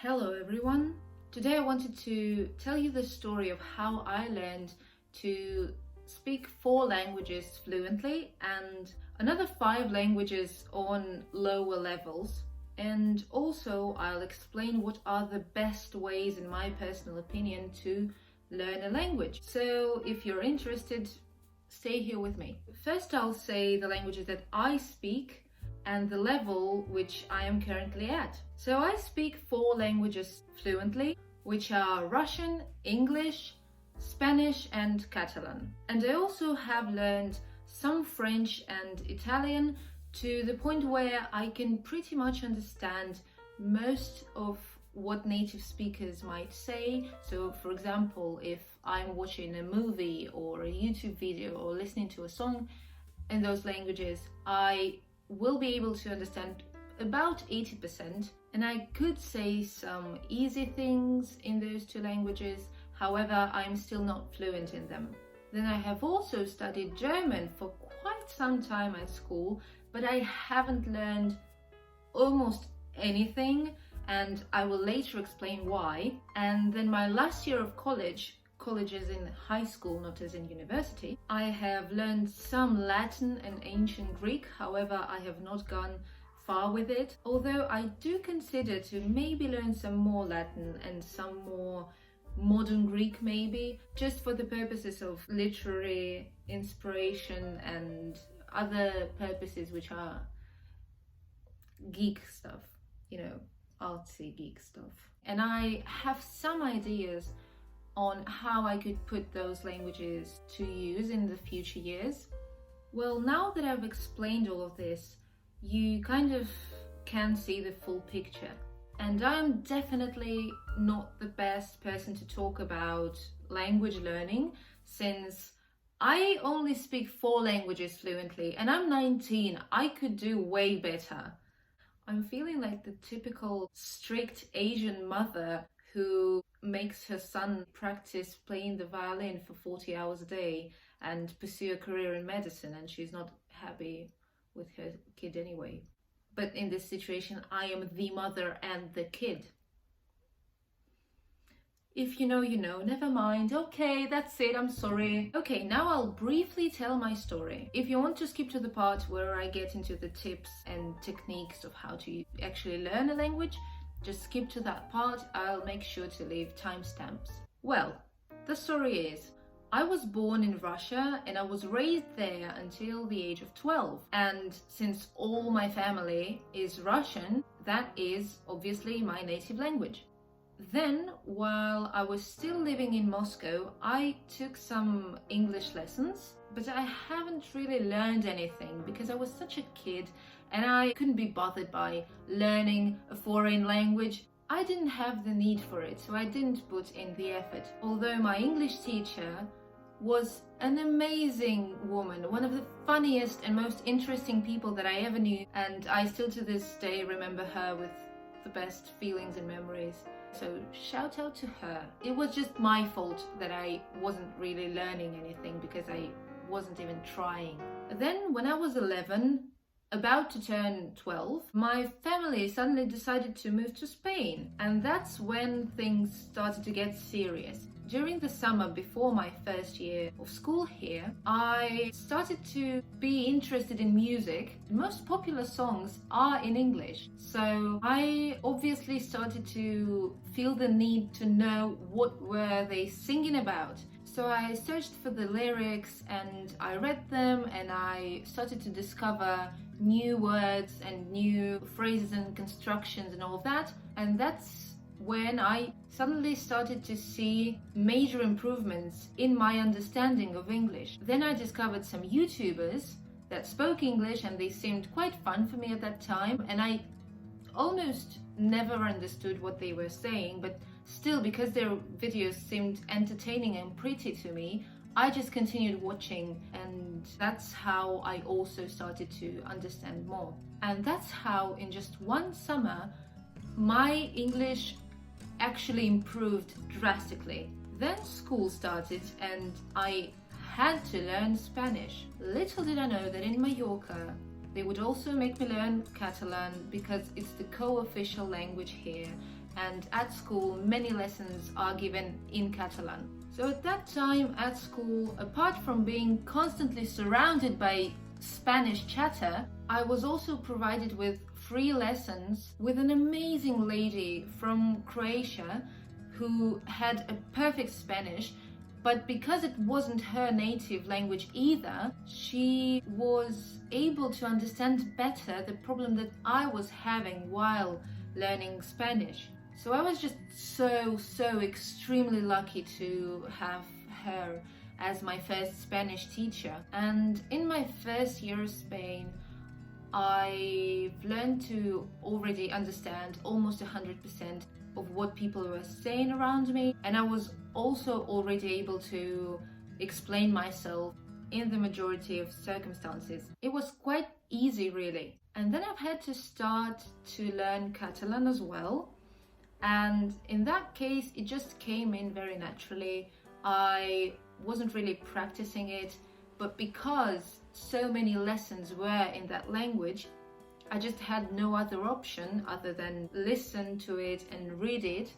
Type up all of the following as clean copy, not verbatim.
Hello everyone. Today I wanted to tell you the story of how I learned to speak 4 languages fluently and another 5 languages on lower levels. And also I'll explain what are the best ways, in my personal opinion, to learn a language. So if you're interested, stay here with me. First I'll say the languages that I speak and the level which I am currently at. So I speak 4 languages fluently, which are Russian, English, Spanish and Catalan. And I also have learned some French and Italian to the point where I can pretty much understand most of what native speakers might say. So for example, if I'm watching a movie or a YouTube video or listening to a song in those languages, I will be able to understand about 80%, and I could say some easy things in those 2 languages. However, I'm still not fluent in them. Then I have also studied German for quite some time at school, but I haven't learned almost anything, and I will later explain why. And then my last year of college as in high school, not as in university, I have learned some Latin and ancient Greek. However, I have not gone far with it, although I do consider to maybe learn some more Latin and some more modern Greek, maybe just for the purposes of literary inspiration and other purposes which are geek stuff, artsy geek stuff. And I have some ideas on how I could put those languages to use in the future years. Well, now that I've explained all of this, you kind of can see the full picture. And I'm definitely not the best person to talk about language learning, since I only speak 4 languages fluently and I'm 19. I could do way better. I'm feeling like the typical strict Asian mother who makes her son practice playing the violin for 40 hours a day and pursue a career in medicine, and she's not happy with her kid anyway. But in this situation, I am the mother and the kid. If you know, you know, never mind. Okay, that's it, I'm sorry. Okay, now I'll briefly tell my story. If you want to skip to the part where I get into the tips and techniques of how to actually learn a language, just skip to that part. I'll make sure to leave timestamps. Well, the story is, I was born in Russia and I was raised there until the age of 12. And since all my family is Russian, that is obviously my native language. Then, while I was still living in Moscow, I took some English lessons, but I haven't really learned anything because I was such a kid and I couldn't be bothered by learning a foreign language. I didn't have the need for it, so I didn't put in the effort. Although my English teacher was an amazing woman, one of the funniest and most interesting people that I ever knew, and I still to this day remember her with the best feelings and memories. So shout out to her. It was just my fault that I wasn't really learning anything because I wasn't even trying. Then when I was 11, about to turn 12, my family suddenly decided to move to Spain, and that's when things started to get serious. During the summer before my first year of school here, I started to be interested in music. The most popular songs are in English, so I obviously started to feel the need to know what were they singing about. So I searched for the lyrics and I read them, and I started to discover new words and new phrases and constructions and all of that. And that's when I suddenly started to see major improvements in my understanding of English. Then I discovered some YouTubers that spoke English and they seemed quite fun for me at that time, and I almost never understood what they were saying, but still, because their videos seemed entertaining and pretty to me, I just continued watching, and that's how I also started to understand more. And that's how in just one summer my English actually improved drastically. Then school started and I had to learn Spanish. Little did I know that in Mallorca they would also make me learn Catalan because it's the co-official language here, and at school many lessons are given in Catalan. So at that time at school, apart from being constantly surrounded by Spanish chatter, I was also provided with free lessons with an amazing lady from Croatia who had a perfect Spanish, but because it wasn't her native language either, she was able to understand better the problem that I was having while learning Spanish. So I was just so extremely lucky to have her as my first Spanish teacher. And in my first year of Spain, I've learned to already understand almost 100% of what people were saying around me, and I was also already able to explain myself in the majority of circumstances. It was quite easy, really. And then I've had to start to learn Catalan as well, and in that case it just came in very naturally. I wasn't really practicing it, but because so many lessons were in that language, I just had no other option other than listen to it and read it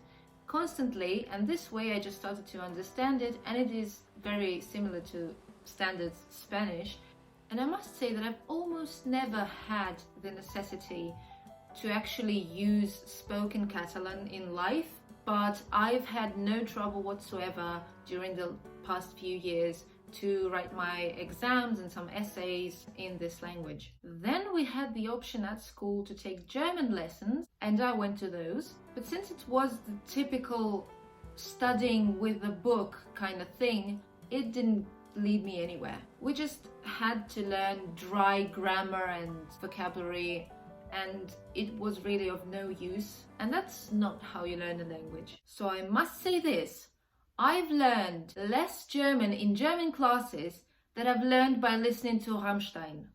constantly, and this way I just started to understand it, and it is very similar to standard Spanish. And I must say that I've almost never had the necessity to actually use spoken Catalan in life, but I've had no trouble whatsoever during the past few years to write my exams and some essays in this language. Then we had the option at school to take German lessons, and I went to those. But since it was the typical studying with a book kind of thing, it didn't lead me anywhere. We just had to learn dry grammar and vocabulary, and it was really of no use. And that's not how you learn a language. So I must say this: I've learned less German in German classes that I've learned by listening to Rammstein.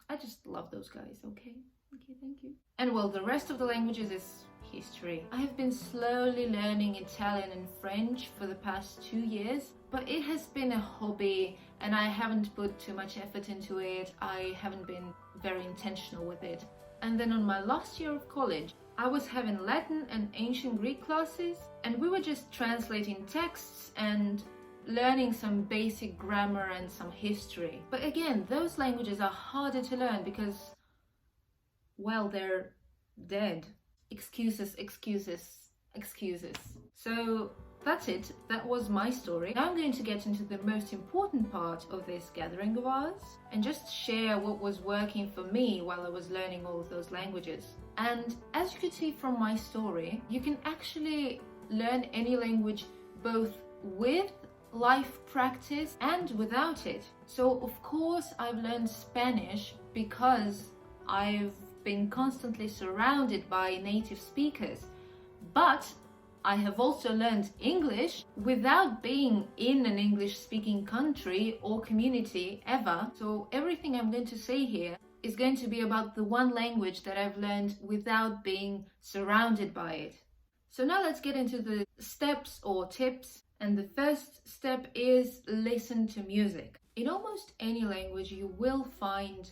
I just love those guys, okay? Okay, thank you. And well, the rest of the languages is history. I have been slowly learning Italian and French for the past 2 years, but it has been a hobby and I haven't put too much effort into it. I haven't been very intentional with it. And then on my last year of college, I was having Latin and ancient Greek classes, and we were just translating texts and learning some basic grammar and some history. But again, those languages are harder to learn because, well, they're dead. Excuses, excuses, excuses. So that's it. That was my story. Now I'm going to get into the most important part of this gathering of ours and just share what was working for me while I was learning all of those languages. And as you can see from my story, you can actually learn any language both with life practice and without it. So of course I've learned Spanish because I've been constantly surrounded by native speakers, but I have also learned English without being in an English-speaking country or community ever. So everything I'm going to say here is going to be about the one language that I've learned without being surrounded by it. So now let's get into the steps or tips. And the first step is listen to music. In almost any language, you will find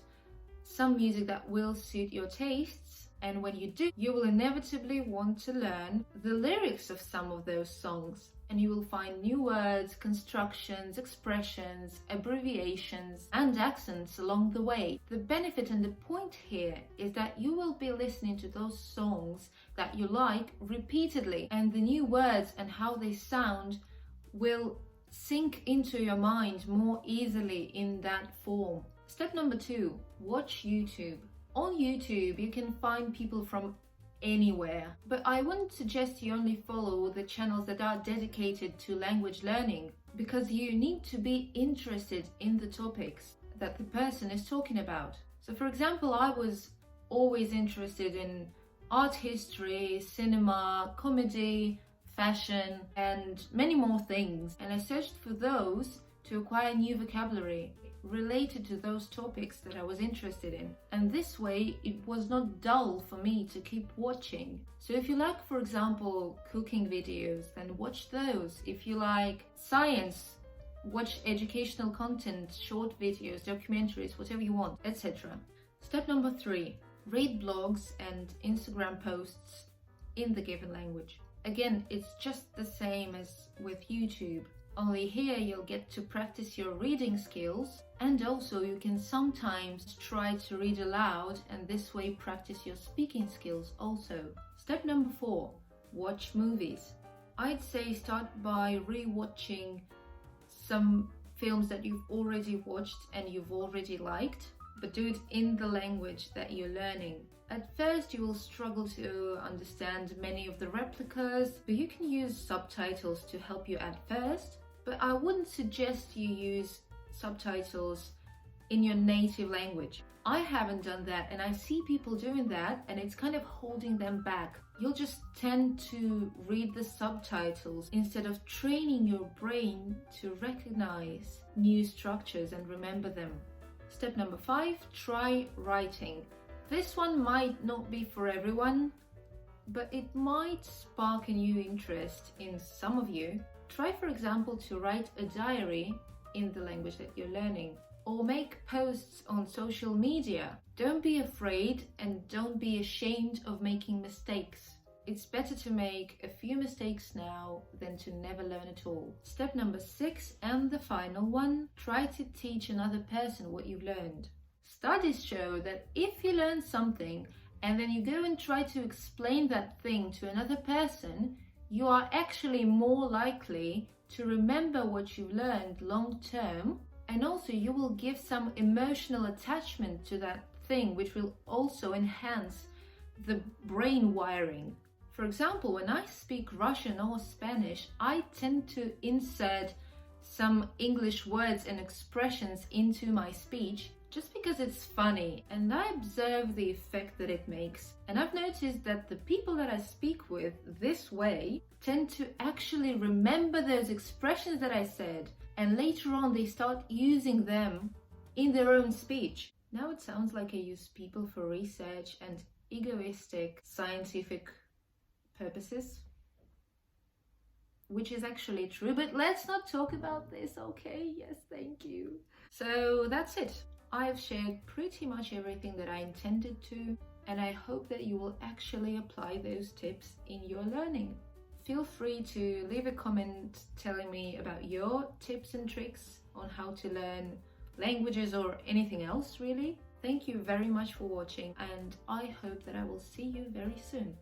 some music that will suit your tastes. And when you do, you will inevitably want to learn the lyrics of some of those songs. And you will find new words, constructions, expressions, abbreviations, and accents along the way. The benefit and the point here is that you will be listening to those songs that you like repeatedly, and the new words and how they sound will sink into your mind more easily in that form. Step number 2, watch YouTube. On YouTube, you can find people from anywhere, but I wouldn't suggest you only follow the channels that are dedicated to language learning, because you need to be interested in the topics that the person is talking about. So for example, I was always interested in art history, cinema, comedy, fashion, and many more things, and I searched for those to acquire new vocabulary related to those topics that I was interested in. And this way it was not dull for me to keep watching. So if you like, for example, cooking videos, then watch those. If you like science, watch educational content, short videos, documentaries, whatever you want, etc. Step number 3, read blogs and Instagram posts in the given language. Again, it's just the same as with YouTube. Only here you'll get to practice your reading skills, and also you can sometimes try to read aloud and this way practice your speaking skills also. Step number 4, watch movies. I'd say start by re-watching some films that you've already watched and you've already liked, but do it in the language that you're learning. At first you will struggle to understand many of the replicas, but you can use subtitles to help you at first. But I wouldn't suggest you use subtitles in your native language. I haven't done that, and I see people doing that, and it's kind of holding them back. You'll just tend to read the subtitles instead of training your brain to recognize new structures and remember them. Step number 5, try writing. This one might not be for everyone, but it might spark a new interest in some of you. Try, for example, to write a diary in the language that you're learning, or make posts on social media. Don't be afraid and don't be ashamed of making mistakes. It's better to make a few mistakes now than to never learn at all. Step number 6, and the final one, try to teach another person what you've learned. Studies show that if you learn something and then you go and try to explain that thing to another person, you are actually more likely to remember what you've learned long term, and also you will give some emotional attachment to that thing, which will also enhance the brain wiring. For example, when I speak Russian or Spanish, I tend to insert some English words and expressions into my speech just because it's funny, and I observe the effect that it makes. And I've noticed that the people that I speak with this way tend to actually remember those expressions that I said, and later on they start using them in their own speech. Now it sounds like I use people for research and egoistic scientific purposes, which is actually true, but let's not talk about this, okay? Yes, thank you. So that's it. I've shared pretty much everything that I intended to, and I hope that you will actually apply those tips in your learning. Feel free to leave a comment telling me about your tips and tricks on how to learn languages or anything else really. Thank you very much for watching, and I hope that I will see you very soon.